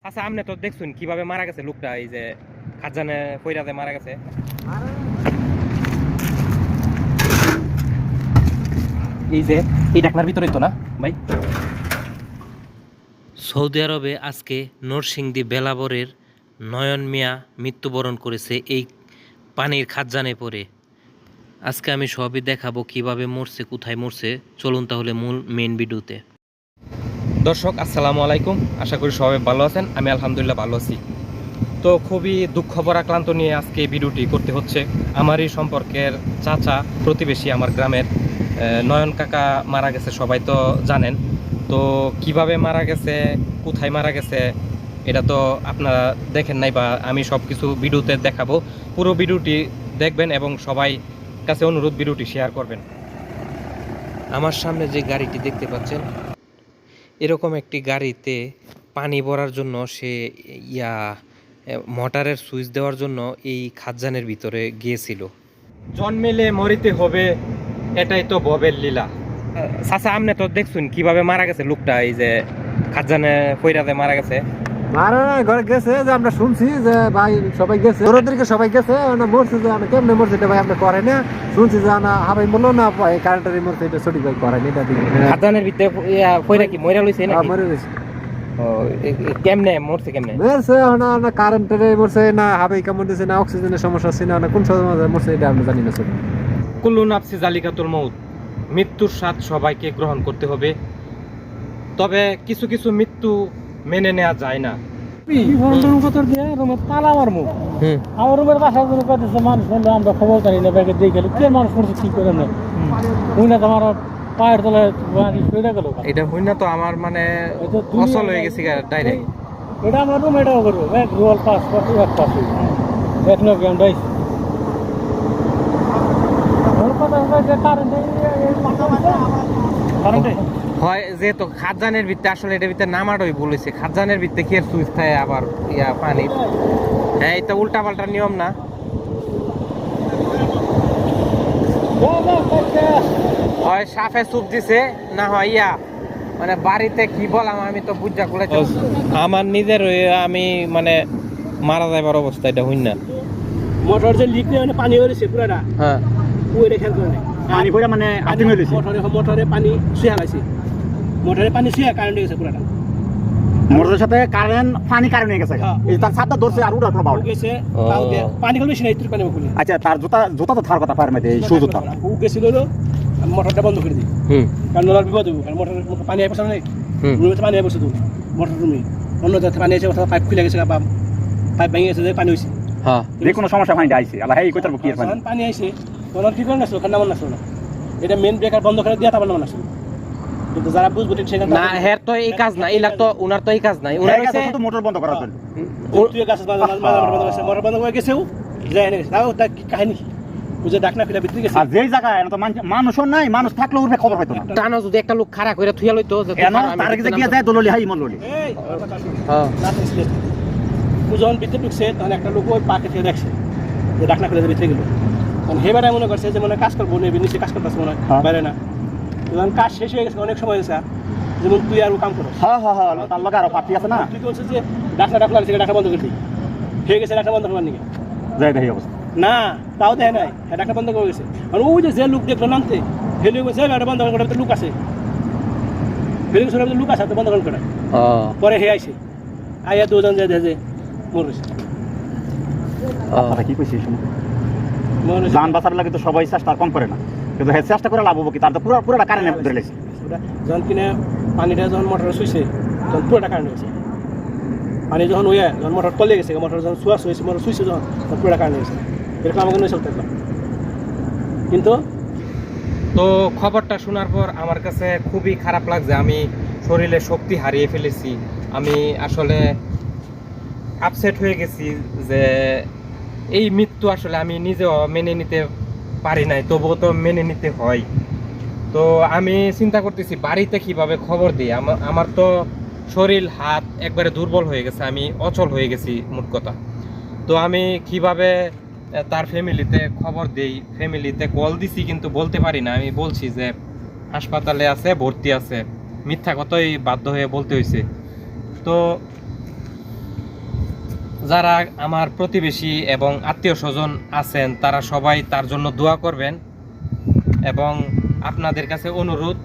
আচ্ছা, আপনি তো দেখছুন কিভাবে মারা গেছে লোকটা, এই যে খাজানে কইরাতে মারা গেছে। এই যে এই ডাকনার ভিতরে তো না ভাই। সৌদি আরবে আজকে নরসিংদী বেলাবরের নয়ন মিয়া মৃত্যুবরণ করেছে এই পানির খাজানে পড়ে। আজকে আমি সবই দেখাবো কিভাবে মরছে, কোথায় মরছে। চলুন তাহলে মূল মেইন ভিডিওতে। দর্শক আসসালামু আলাইকুম, আশা করি সবাই ভালো আছেন। আমি আলহামদুলিল্লাহ ভালো আছি। তো খুবই দুঃখ ভরা ক্লান্ত নিয়ে আজকে এই ভিডিওটি করতে হচ্ছে। আমারই সম্পর্কের চাচা প্রতিবেশী আমার গ্রামের নয়ন কাকা মারা গেছে, সবাই তো জানেন। তো কিভাবে মারা গেছে, কোথায় মারা গেছে, এটা তো আপনারা দেখেন নাই, বা আমি সব কিছু ভিডিওতে দেখাবো। পুরো ভিডিওটি দেখবেন এবং সবাই কাছে অনুরোধ ভিডিওটি শেয়ার করবেন। আমার সামনে যে গাড়িটি দেখতে পাচ্ছেন, এরকম একটি গাড়িতে পানি ভরার জন্য সে মোটরের সুইচ দেওয়ার জন্য এই খাজানের ভিতরে গিয়েছিল। জন্মেলে মরিতে হবে, এটাই তো ভবের লীলা। চাচা, আপনি তো দেখছুন কিভাবে মারা গেছে লোকটা, এই যে খাজানে কইরাতে মারা গেছে। মারা ঘরে গেছে যে আমরা শুনছি যে ভাই সবাই গেছে, ওদেরকে সবাই গেছে, মরছে যে কেমনে মরছে এটা ভাই আমরা করে না, শুনছি যে হাবাই বললো না কারেন্টের মরছে, এটা সঠিক ভাই করে না। এটা খাজানের ভিতরে কইরা কি মইরা লইছে না? মরে গেছে। ও কেমনে মরছে, কেমনে মরছে না কারেন্টের মরছে, না হাবাই কেমন দিছে, না অক্সিজেনের সমস্যা আছে, না কোন সময় মরছে এটা আমরা জানি না। কুল্লু নাফসি জালিকাতুল মউত, মৃত্যুর স্বাদ সবাইকে গ্রহণ করতে হবে। তবে কিছু কিছু মৃত্যু মেনে নেওয়া যায় না। আমরা খবর জানি না, ব্যাগে দিয়ে গেল কে মানুষ করছে কি করে না তোমার পায়ের তলে শুয়ে গেল। এটা হই না তো আমার মানে অচল হয়ে গেছে ডাইরেক্ট। এটা আমরা রুম এটাও করবো এক রোল পাস এক পাস এক লোক আমরা কারেন্টে হয় যেহেতু খাজানের ভিত্তে আসলে এটার ভিতরে নামারই বলেছে, খাজানের ভিত্তে কি আর সুইচ থাকে আবার পানি। হ্যাঁ, এটা উল্টা পাল্টা নিয়ম না। হয় সাফে সুপ দিছে, না হয় মানে বাড়িতে কি বললাম আমি তো বুঝা করে আমার নিজের আমি মানে মারা যাবার অবস্থা, এটা হই না। মোটর যে লিক মানে পানি হয়েছে পুরাটা, হ্যাঁ ওই রেখে করে পানি পড়ে মানে মোটরে পানি শুয়ে গেছে, মোটরে পানি শুয়ে কারেন্ট গেছে পুরাটা। মোটরের সাথে পানি কারেন্ট হয়ে গেছে, এই তার ছাদটা ধরছে আর উড়ার প্রভাব গেছে। পানি হলে বেশি না, একটু পানি খুলে। আচ্ছা, তার জুতা তো থার কথা পায়ের মধ্যে, এই শু জুতা ও গেছিল, মোটরটা বন্ধ করে দিই, কারণ ওনার বিপদ হবো, কারণ মোটর পানি আই পড়ছে নেই, রুমে পানি আই পড়ছে, তো মোটর রুমে অন্য জায়গায় পানি আছে, পাইপ খুলে গেছে বা পাইপ ভেঙে গেছে, পানি হয়েছে। হ্যাঁ, যে কোনো সমস্যা পানি আইছে, আল্লাহ এই কইতার কি পানি আইছে, ওনার কি করে নাছিল, ওখানে নামান নাছিল না, এটা মেন ব্রেকার বন্ধ করে দিয়ে তারপর নামান নাছিল। কিন্তু যারা বুঝবো ঠিক সেখানে না, হের তো এই কাজ না, এই লাগতো ওনার তো এই কাজ নাই, ওনার হইছে তো মোটর বন্ধ করার জন্য তুই গাছ মোটর বন্ধ করে গেছেও যায় না, তাও তা কি কাহিনী বুঝে ডাকনা ফিরা ভিতরে গেছে। আর যেই জায়গায় তো মানুষও নাই, মানুষ থাকলেও উঠবে খবর পাইতো না। টানা যদি একটা লোক খাড়া করে থুয়া লইতো যে তার কাছে গিয়ে যায় দললি হাই মললি। এই হ্যাঁ, যখন ভিতরে ঢুকছে তখন একটা লোক ওই পাকে থেকে দেখছে যে ডাকনা ফিরে ভিতরে গেল, তখন হেবাটাই মনে করছে যে মনে কাজ করবো, নিচে কাজ করতেছে মনে হয়, বাইরে না। যখন কাজ শেষ হয়ে গেছে অনেক সময় হয়েছে, যেমন তুই আর ও কাম করো, হ্যাঁ হ্যাঁ হ্যাঁ, তার লগে আরো পার্টি আছে না, তুই বলছিস যে ডাকনা ডাকলা ডাকা বন্ধ করে দিই, হয়ে গেছে ডাকনা বন্ধ করবার নিকে যাই দেখি অবস্থা না, তাও দেয় নাই, ডাকনা বন্ধ করে গেছে। আর ওই যে লোক দেখলো নামতে ফেলে গেছে, বন্ধ করার লোক আছে, ফেলে গেছে লোক আছে বন্ধ করে, পরে হে আইসে আইয়া দুজন যে যে মরেছে। কি কইছিস জান বাঁচার লাগে তো সবাই চেষ্টা কম করে না, কিন্তু চেষ্টা করে লাভ হবো কি, তার তো পুরোটা কারেন্ট ধরে লেগেছে। যখন কিনে পানিটা যখন মোটর শুইছে তখন পুরোটা কারেন্ট হয়েছে, পানি যখন যখন মোটর কলে গেছে, মোটর যখন শুয়া শুয়েছে, মোটর শুইছে যখন পুরোটা কারেন্ট হয়েছে। এরকম আমাকে নয় চলতে কিন্তু তো খবরটা শোনার পর আমার কাছে খুবই খারাপ লাগছে। আমি শরীরে শক্তি হারিয়ে ফেলেছি, আমি আসলে আপসেট হয়ে গেছি যে এই মৃত্যু আসলে আমি নিজেও মেনে নিতে পারি নাই, তবুও তো মেনে নিতে হয়। তো আমি চিন্তা করতেছি বাড়িতে কিভাবে খবর দিই। আমার তো শরীর হাত একবারে দুর্বল হয়ে গেছে, আমি অচল হয়ে গেছি মোট কথা। তো আমি কিভাবে তার ফ্যামিলিতে খবর দেই, ফ্যামিলিতে কল দিছি কিন্তু বলতে পারি না। আমি বলছি যে হাসপাতালে আছে, ভর্তি আছে, মিথ্যা কথাই বাধ্য হয়ে বলতে হয়েছে। তো যারা আমার প্রতিবেশী এবং আত্মীয় স্বজন আছেন তারা সবাই তার জন্য দোয়া করবেন এবং আপনাদের কাছে অনুরোধ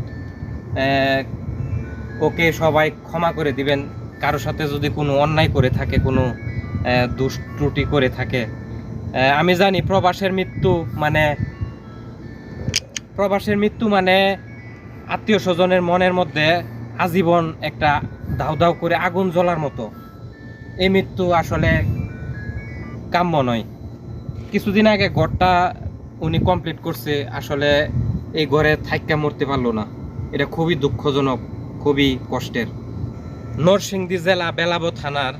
ওকে সবাই ক্ষমা করে দিবেন। কারো সাথে যদি কোনো অন্যায় করে থাকে, কোনো দুষ্ত্রুটি করে থাকে। আমি জানি প্রবাসের মৃত্যু মানে আত্মীয় স্বজনের মনের মধ্যে আজীবন একটা দাউ দাউ করে আগুন জ্বলার মতো। এই মৃত্যু আসলে কাম্য নয়। কিছুদিন আগে ঘরটা উনি কমপ্লিট করছে, আসলে এই ঘরে থাইক্কা মরতে পারলো না। এটা খুবই দুঃখজনক, খুবই কষ্টের। নরসিংদী জেলা বেলাব থানার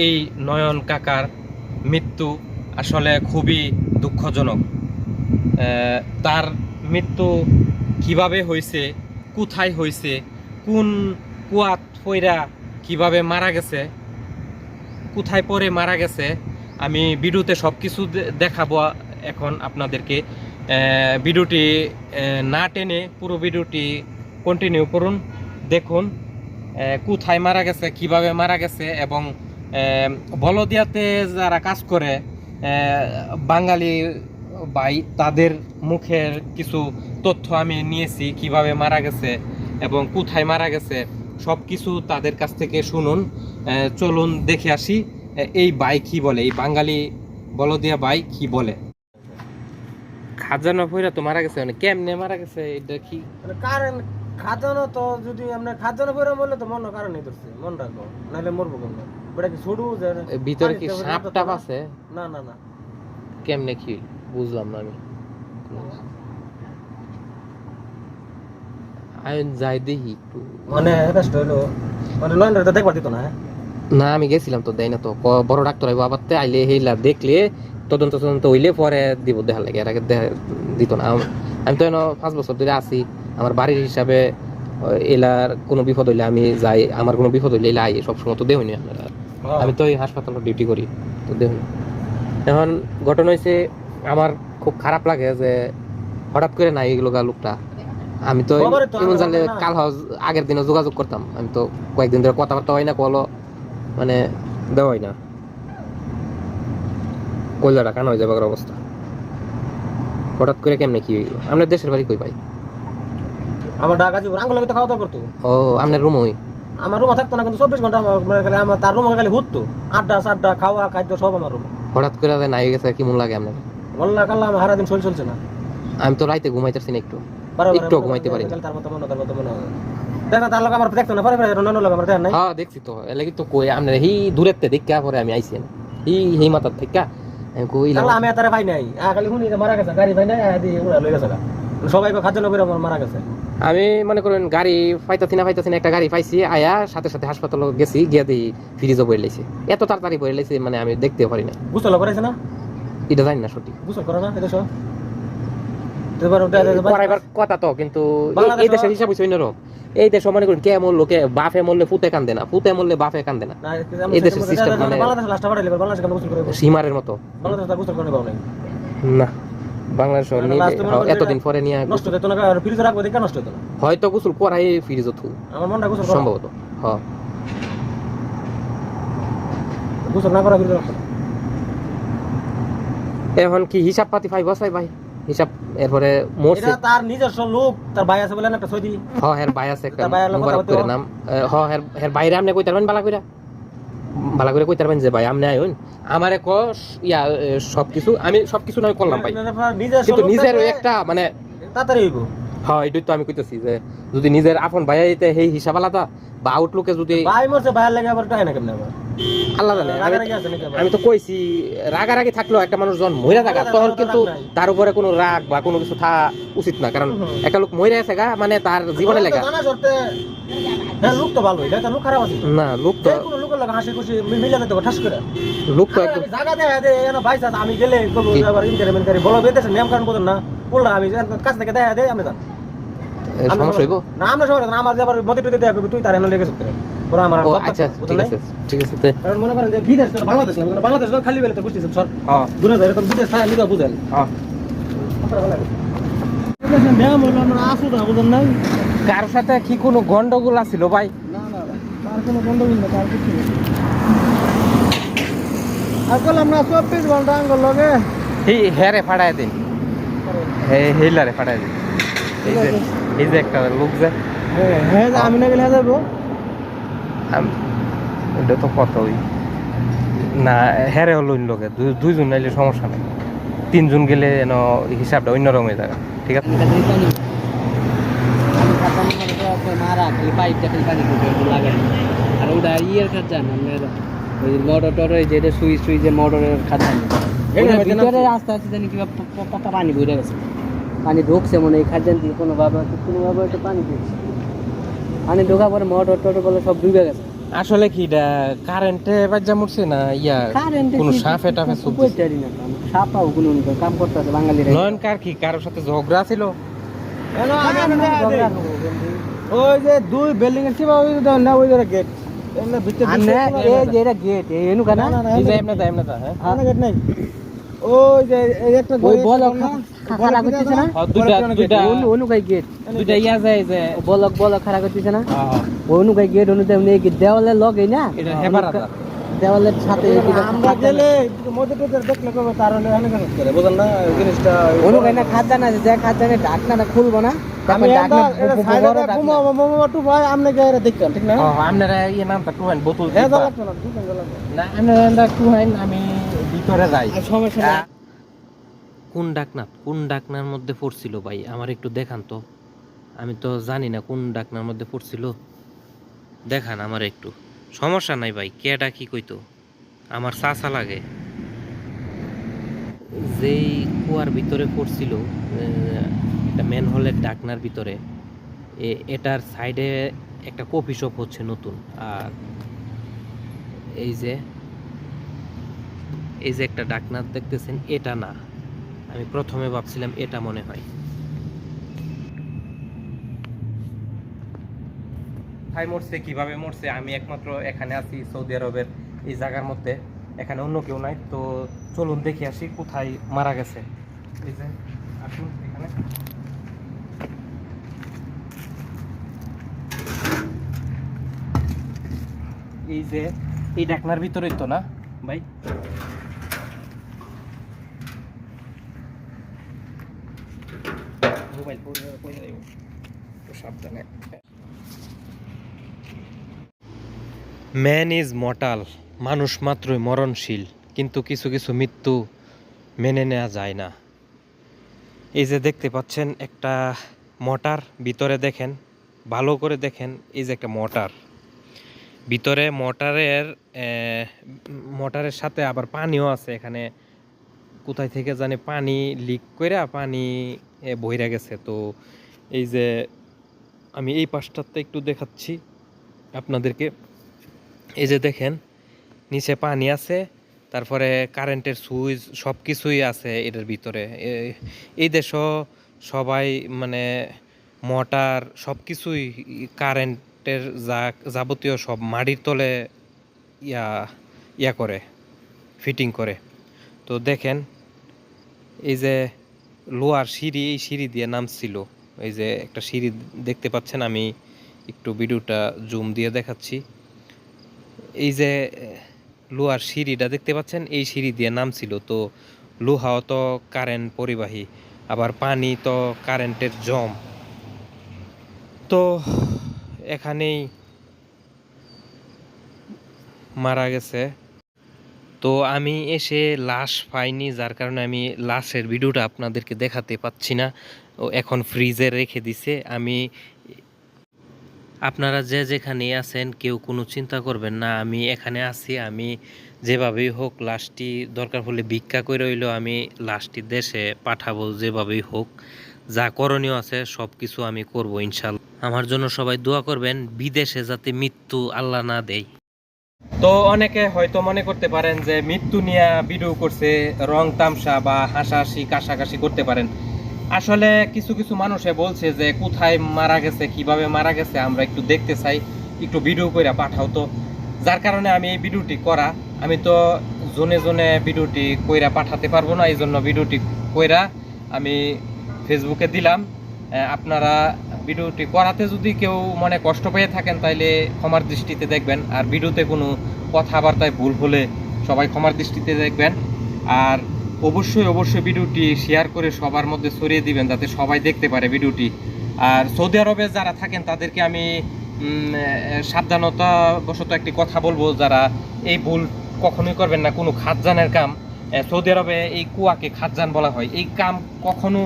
এই নয়ন কাকার মৃত্যু আসলে খুবই দুঃখজনক। তার মৃত্যু কিভাবে হয়েছে, কোথায় হয়েছে, কোন কুয়াত পইরা কিভাবে মারা গেছে, কোথায় পরে মারা গেছে, আমি ভিডিওতে সব কিছু দেখাবো এখন আপনাদেরকে। ভিডিওটি না টেনে পুরো ভিডিওটি কন্টিনিউ করুন, দেখুন কোথায় মারা গেছে, কিভাবে মারা গেছে। এবং বলদিয়াতে যারা কাজ করে বাঙালি ভাই, তাদের মুখের কিছু তথ্য আমি নিয়েছি, কিভাবে মারা গেছে এবং কোথায় মারা গেছে সব কিছু তাদের কাছ থেকে শুনুন। চলুন দেখে আসি এই ভাই কি বলে, এই বাঙালি বলদিয়া ভাই কি বলে। খাজানা পয়রা তো মারা গেছে, মানে কেমনে মারা গেছে এটা কি কারণ খাজানো তো যদি আমরা খাজানো পয়রা বললে তো মন কারণ নেই ধরছে, মন রাখো নাহলে মরবো কেমন। বেটা কি ছড়ু যে ভিতরে কি সাপ টাপ আছে? না না না, কেমনে কি বুঝলাম না আমি। আইন যাই দেখি একটু, মানে কষ্ট হলো, মানে নয়নটা দেখবার দিত না। না আমি গেছিলাম তো, দেয় না তো। বড় ডাক্তার আইবো আবার আইলে হেইলা দেখলে তদন্ত হইলে পরে দিব, দেখা লাগে। এর আগে দিত না। আমি তো 5 বছর ধরে আছি, আমার বাড়ির হিসাবে এলার কোনো বিপদ হইলে আমি যাই, আমার কোনো বিপদ হইলে এলা আই, সবসময় তো দেহনি আপনারা। আমি তো এই হাসপাতালে ডিউটি করি, তো দেখুন। এখন ঘটনা হয়েছে, আমার খুব খারাপ লাগে যে হঠাৎ করে নাই এগুলো লোকটা। আমি তো এমন জানলে কাল আগের দিনে যোগাযোগ করতাম। আমি তো কয়েকদিন ধরে কথাবার্তা হয় না, কলো মানে দেওয়া হয় না, কলজাটা কান হয়ে যাবার অবস্থা। হঠাৎ করে কেমনে কি হইলো? আপনার দেশের বাড়ি কই ভাই? আমার ঢাকা জীবন আঙ্গুল তো খাওয়া দাওয়া করতো। ও আপনার রুম ওই? আমার রুমে থাকতো না, কিন্তু 24 ঘন্টা আমার তার রুমে খালি ঘুরতো, আড্ডা খাওয়া খাদ্য সব আমার রুমে। হঠাৎ করে নাই গেছে, কি মন লাগে আপনার? বললা কাল্লা আমার সারাদিন শরীর চলছে না। আমি তো রাইতে ঘুমাইতেছি না, একটু ঘুমাইতে পারি না। তার মতো মনে দেখা তার লোক আমার দেখতো না, পরে লোক আমার দেখেন নাই। হ্যাঁ দেখছি তো, এলাকি তো কই আপনার হি দূরের তে দেখা পরে আমি আইছি না, হি মাথার থেকে আমি কই কাল্লা আমি তারে ভাই নাই, খালি শুনি যে মারা গেছে, গাড়ি ভাই নাই আদি উড়া লই গেছে। সবাই খাদ্য নবীর মারা গেছে। আমি মনে করেন গাড়ি পাইতাছি না, একটা গাড়ি পাইছি, আয়া সাথে সাথে হাসপাতালে গেছি, গিয়া দিই ফ্রিজও বইরে লাইছে। এত তাড়াতাড়ি বইরে লাইছে মানে আমি দেখতেও পারি না। গোসল করাইছে না? এটা জানি না সত্যি। গোসল করে না এটা সব করাইবার কথা তো, কিন্তু এই দেশের হিসাব হইছে অন্যরকম। এই দেশে মনে করেন কেমন লোকে বাফে মরলে ফুতে কান্দে না, ফুতে মরলে বাফে কান্দে না। এই দেশের সিস্টেম মানে বাংলাদেশ লাস্ট বাড়াইলে বাংলাদেশে কেন গোসল করে? সীমারের মতো। বাংলাদেশ গোসল করে পাও নাই না, বাংলাদেশ এতদিন পরে নিয়ে নষ্ট হতো না, আর ফ্রিজে রাখবো দেখে নষ্ট হতো না। হয়তো গোসল করাই ফ্রিজে থু, আমার মনটা গোসল সম্ভবত। হ্যাঁ গোসল না করা ফ্রিজে রাখতো। এখন কি হিসাব পাতি ভাই বসাই ভাই হিসাব, এরপরে মরছে। এটা তার নিজস্ব লোক, তার ভাই আছে বলেন একটা সৌদি। হ্যাঁ হের ভাই আছে একটা মুবারক করে নাম। হ্যাঁ হের বাইরে আপনি কইতে পারবেন বালা করে কইতে পারবেন যে ভাই আপনি আইন আমারে ক ইয়া সবকিছু, আমি সবকিছু নয় করলাম ভাই, কিন্তু নিজের একটা মানে তাড়াতাড়ি হইব। হ্যাঁ এটাই তো আমি কইতেছি যে যদি নিজের আপন ভাই আইতে সেই হিসাব আলাদা, বা আউটলুকে যদি ভাই মরছে ভাইয়ের লাগে আবার টাই না কেমনে আবার আল্লাহ জানে। আমি তো কইছি রাগারাগি থাকলেও একটা মানুষ যখন মইরা থাকা, তখন কিন্তু তার উপরে কোনো রাগ বা কোনো কিছু থাকা উচিত না। কারণ একটা লোক মইরা আছে গা মানে তার জীবনে লেগা। হ্যাঁ লোক তো ভালো, এটা লোক খারাপ আছে না, লোক তো কোনো লোকের লাগে হাসি খুশি মিলে যেতে ঠাস করে। লোক তো একদম জায়গা দেয় এনা ভাই সাথে আমি গেলে বলবো আবার ইন্টারভিউ করে বলো বেদেশে নিয়ম কানুন বলেন না বললা, আমি কাছ থেকে দেয়া দেয় আমি জান সমস্যা হইব না। আমরা সবাই আমার আবার মতে টতে দেয়া তুই তার এনে লেগে যেতে পুরো আমার। আচ্ছা ঠিক আছে কারণ মনে করেন যে বিদেশ বাংলাদেশ না, বাংলাদেশ খালি বেলে তো বুঝছিস স্যার। হ্যাঁ দুনো যায় এরকম বিদেশ থাকে নিবা বুঝেন। হ্যাঁ ব্যায়াম হলো আমরা আসু না বুঝেন নাই। কার সাথে কি কোনো গন্ডগোল আছিল ভাই? না না তার কোনো গন্ডগোল না, তার কিছু নেই। আসলে আমরা 24 ঘন্টা আঙ্গুল লগে হেরে ফাড়ায় দিন, হেলারে ফাড়ায় দিন। এই যে একটা লোক যায়, হ্যাঁ আমি না গেলে যাবো। এটা তো কত ওই না, হেরে হলো অন্য লোকে, দুইজন নাইলে সমস্যা নেই, তিনজন গেলে হিসাবটা অন্যরকম হয়ে যাবে। ঠিক আছে, মারা খালি পাইপটা খালি পানি লাগাই আর ওটা ইয়ের খাত জান ওই মোটর টর যেটা সুইচ যে মোটরের খাত জানি ভিতরে আস্তে আস্তে জানি কিবা পানি বইরে গেছে, পানি ঢুকছে মনে এই খাত জানি কোনোভাবে একটু পানি ঢুকছে, পানি ঢোকা পরে মোটর টর বলে সব ডুবে গেছে। আসলে কি এটা কারেন্টে বাজ্যা মরছে না ইয়া কোনো সাপে টাফে সুপারি না সাপাও কোনো কাম করতেছে বাঙালিরা। নয়ন কার কি কারোর সাথে ঝগড়া ছিল? ওই যে দুই বিল্ডিং এর সীমা ওই না ওই ধরে গেট এমনি ভিতরে এই যে এটা গেট এনু কানা এই যে এমনে দা হ্যাঁ গেট নাই ওই যে এই একটা ওই বল খারাপ করতেছে না দুইটা অনু গাই গেট দুইটা ইয়া যায় যে বল খারাপ করতেছে না হ্যাঁ অনু গাই গেট অনু তেমনি এই দেওয়ালে লগে না এটা হেবারাদা দেওয়ালের সাথে আমরা গেলে মধ্যে টোদের দেখলে কবে তার হলে অনেক কাজ করে বুঝলেন না ওই জিনিসটা অনু গাই না খাত জানা যে খাত জানে ঢাকনা খুলবো না আমি ঢাকনা এটা সাইডে ঘুমাবো মামা টু ভাই আমনে গেরে দেখতাম ঠিক না আপনারা ইয়ে নামটা টুহাইন বোতল হ্যাঁ দিবা। লাগতো না দুজন লাগতো না আপনারা টুহাইন আমি ভিতরে যাই। সমস্যা নাই কোন ডাকনার মধ্যে পড়ছিল ভাই আমার একটু দেখান তো, আমি তো জানি না কোন ডাকনার মধ্যে পড়ছিল, দেখান আমার একটু। সমস্যা নাই ভাই, কেডা কি কইতো আমার চাচা লাগে। যেই কুয়ার ভিতরে পড়ছিল একটা ম্যান হলের ডাকনার ভিতরে, এটার সাইডে একটা কফি শপ হচ্ছে নতুন। আর এই যে একটা ডাকনার দেখতেছেন, এটা না, আমি প্রথমে ভাবছিলাম এটা মনে হয়। কোথায় মরছে কিভাবে মরছে আমি একমাত্র এখানে আছি সৌদি আরবের এই জায়গার মধ্যে, এখানে অন্য কেউ নাই। তো চলুন দেখে আসি কোথায় মারা গেছে। এই যে আসুন এখানে, এই যে এই ডাকনার ভিতরেই তো না ভাই, মোবাইল সাবধানে। ম্যান ইজ মর্টাল, মানুষ মাত্রই মরণশীল, কিন্তু কিছু কিছু মৃত্যু মেনে নেওয়া যায় না। এই যে দেখতে পাচ্ছেন একটা মোটর, ভিতরে দেখেন, ভালো করে দেখেন, এই যে একটা মোটর, ভিতরে মোটরের সাথে আবার পানিও আছে। এখানে কোথায় থেকে জানে পানি লিক করে পানি বইরা গেছে। তো এই যে আমি এই পাশটাতে একটু দেখাচ্ছি আপনাদেরকে, এই যে দেখেন নিচে পানি আছে, তারপরে কারেন্টের সুইচ সব কিছুই আছে এটার ভিতরে। এই দেশও সবাই মানে মোটর সব কিছুই কারেন্টের যাবতীয় সব মাটির তলে ইয়া করে, ফিটিং করে। তো দেখেন এই যে লোহার সিঁড়ি, এই সিঁড়ি দিয়ে নামছিল, এই যে একটা সিঁড়ি দেখতে পাচ্ছেন, আমি একটু ভিডিওটা জুম দিয়ে দেখাচ্ছি। এই যে লোহার সিঁড়িটা দেখতে পাচ্ছেন, এই সিঁড়ি দিয়ে নামছিল। তো লোহাও তো কারেন্ট পরিবাহী, আবার পানি তো কারেন্টের জম, তো এখানেই মারা গেছে। তো আমি এসে লাশ পাইনি, যার কারণে আমি লাশের ভিডিওটা আপনাদেরকে দেখাতে পাচ্ছি না, ও এখন ফ্রিজে রেখে দিছে। আপনারা যে যেখানে আছেন কেউ কোনো চিন্তা করবেন না, আমি এখানে আছি, আমি যেভাবেই হোক লাশটি দরকার হলে ভিক্ষা করে হইলেও আমি লাশটি দেশে পাঠাবো, যেভাবেই হোক যা করণীয় আছে সব কিছু আমি করব ইনশাল্লাহ। আমার জন্য সবাই দোয়া করবেন, বিদেশে যাতে মৃত্যু আল্লাহ না দেয়। তো অনেকে হয়তো মনে করতে পারেন যে মৃত্যু নিয়ে ভিডিও করছে, রং তামসা বা হাসাহাসি কাশাকাশি করতে পারেন। আসলে কিছু কিছু মানুষে বলছে যে কোথায় মারা গেছে, কিভাবে মারা গেছে আমরা একটু দেখতে চাই, একটু ভিডিও করে পাঠাও। তো যার কারণে আমি এই ভিডিওটি করা। আমি তো জোনে জোনে ভিডিওটি কইরা পাঠাতে পারবো না, এই জন্য ভিডিওটি কইরা আমি ফেসবুকে দিলাম। আপনারা ভিডিওটি করাতে যদি কেউ মনে কষ্ট পেয়ে থাকেন তাইলে ক্ষমার দৃষ্টিতে দেখবেন। আর ভিডিওতে কোনো কথাবার্তায় ভুল হলে সবাই ক্ষমার দৃষ্টিতে দেখবেন। আর অবশ্যই ভিডিওটি শেয়ার করে সবার মধ্যে ছড়িয়ে দিবেন যাতে সবাই দেখতে পারে ভিডিওটি। আর সৌদি আরবে যারা থাকেন তাদেরকে আমি সাবধানতা বশত একটি কথা বলবো, যারা এই ভুল কখনোই করবেন না। কোনো খাদ্যানের কাম, সৌদি আরবে এই কুয়াকে খাদ্যান বলা হয়, এই কাম কখনো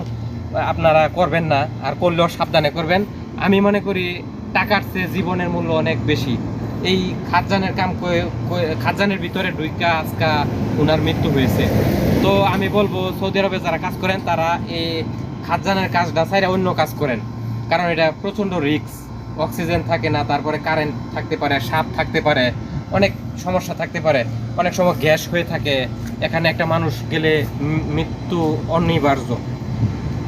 আপনারা করবেন না। আর করলেও সাবধানে করবেন। আমি মনে করি টাকার চেয়ে জীবনের মূল্য অনেক বেশি। এই খাদ্যানের কাম খাদ্যানের ভিতরে ঢুইকা আজকা ওনার মৃত্যু হয়েছে। তো আমি বলবো সৌদি আরবে যারা কাজ করেন তারা এই খাদ্যানের কাজটা ছাইরা অন্য কাজ করেন, কারণ এটা প্রচণ্ড রিস্ক। অক্সিজেন থাকে না, তারপরে কারেন্ট থাকতে পারে, সাপ থাকতে পারে, অনেক সমস্যা থাকতে পারে, অনেক সময় গ্যাস হয়ে থাকে। এখানে একটা মানুষ গেলে মৃত্যু অনিবার্য।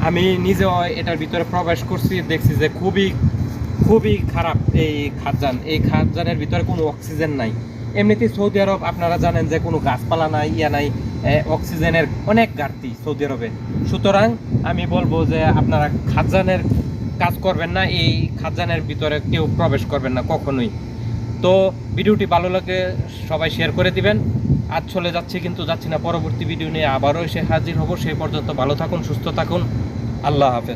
আমি নিজেও এটার ভিতরে প্রবেশ করছি, দেখছি যে খুবই খারাপ এই খাদ্যানের ভিতরে কোনো অক্সিজেন নাই। এমনিতেই সৌদি আরব আপনারা জানেন যে কোনো গাছপালা নাই, নাই, অক্সিজেনের অনেক ঘাটতি সৌদি আরবে। সুতরাং আমি বলবো যে আপনারা খাদ্যানের কাজ করবেন না, এই খাদ্যানের ভিতরে কেউ প্রবেশ করবেন না কখনোই। তো ভিডিওটি ভালো লাগে সবাই শেয়ার করে দিবেন। আজ চলে যাচ্ছি, কিন্তু যাচ্ছি না, পরবর্তী ভিডিও নিয়ে আবারও এসে হাজির হব। সেই পর্যন্ত ভালো থাকুন, সুস্থ থাকুন, আল্লাহ হাফেজ।